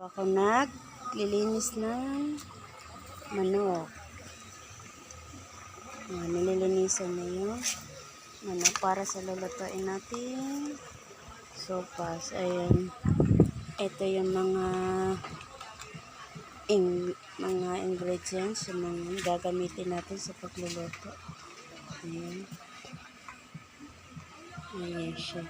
Ako naglilinis ng manok. Nililinisan na yung manok para sa lulutuin natin sopas. Ayan. Ito yung mga ingredients yung mga gagamitin natin sa pagluluto. Ayan. Ayan siya.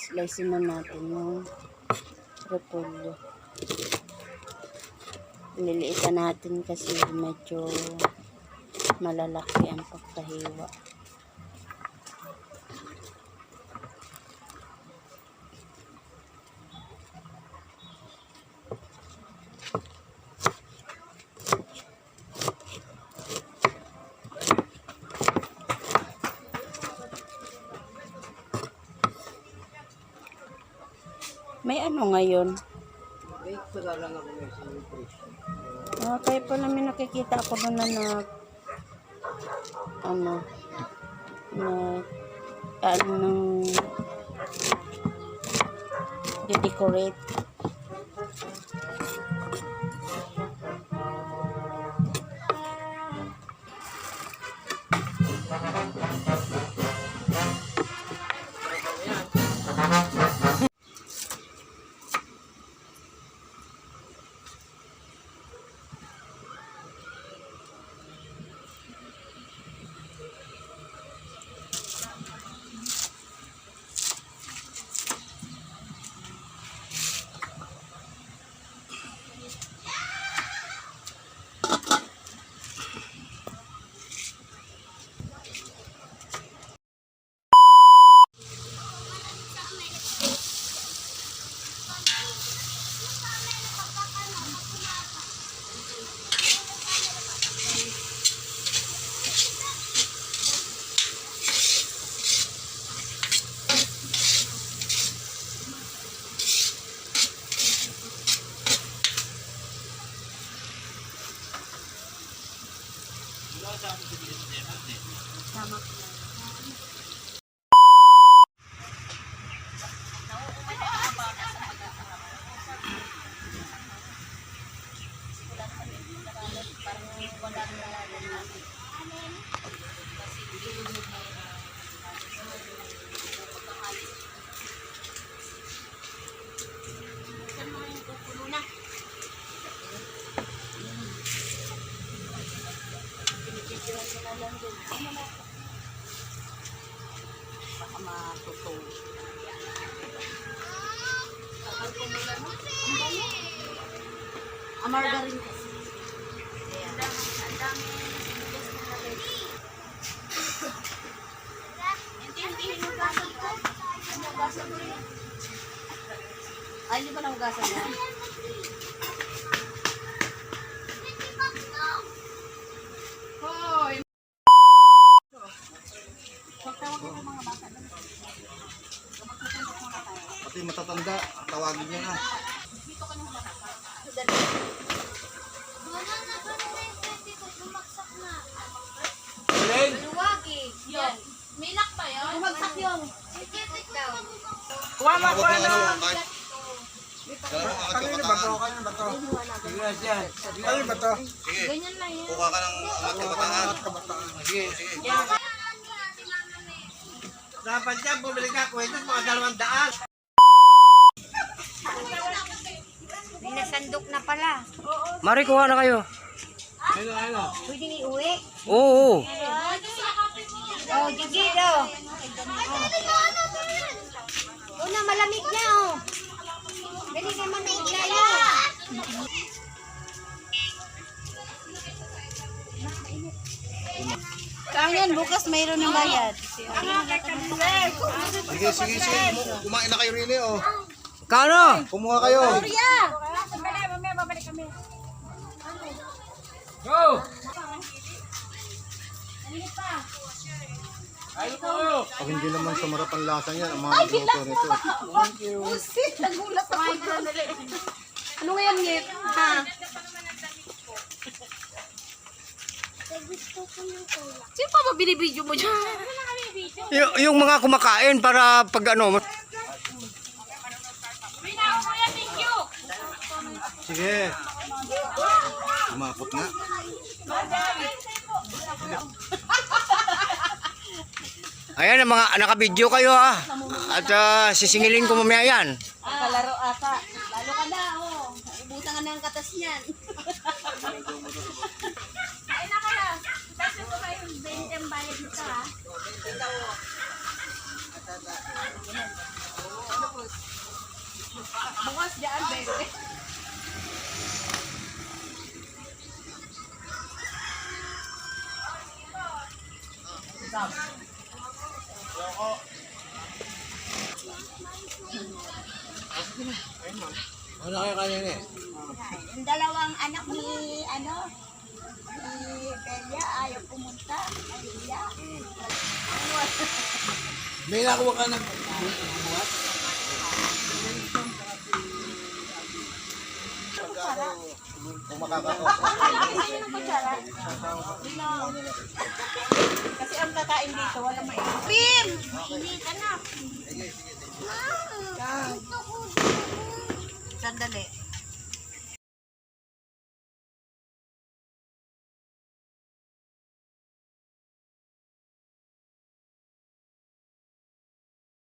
Slice na natin yung repolyo. Nililiitan natin kasi medyo malalaki ang pagkahiwa. May ano ngayon? Kaya pala may nakikita ako doon na de-decorate. Tama. Baka matutong. Margarine kasi. Ang dami. Hindi hinugasan ko. Hinugasan mo rin. Ay, hindi ba nahugasan niya? Hoy! Pati matatanda, tawagin niya na. Dito ka nung matapa. Luwag eh. Yan. May lock pa yun? Bumagsak yun. Kuha mo, kuha na. Kanina ba to? Kanina ba to? Kanina ba to? Sige. Ganyan lang yan. Kuha ka ng kabataan. Sige, sige. Dapat dyan, bumili ka. Kwento mga 200. May nasandok na pala. Mari, kuha na kayo. Pwede iuwi? Oo. Oh, gigit oh. Oh, na malamig na oh. Dali naman na iglayo. Kanyan, bukas mayroon ng bayad. Sige, sige, sige. Kumain na kayo rin eh, oh. Kano? Kumuha kayo. Go! Pag hindi naman sumarap ang lasa niyan, ang mga luto nito. Thank you. Nagulat ako. Ano nga yan, Ngit? Ha? gusto ko yung cola. Sino pa ba binibidyo mo dyan? Yung mga kumakain para pag ano. Sige. Umapot na. Ayan, ang mga nakabidyo kayo ha. At sisingilin ko mamaya yan. Kalaro ata. Lalo ka na, oh. Ubusan ka na ang katas niyan. Ay na ka na. Tapos ko kayo 20 ang bayad nito, ha? Bukas dyan, 20. Ano kayo kanina eh? Yung dalawang anak ni, ni Belia, ayaw pumunta. Maria. May nakuha ka ng kung makakakuha. Kasi ang kakain dito, wala may Pim! Hindi ka na. Sandali.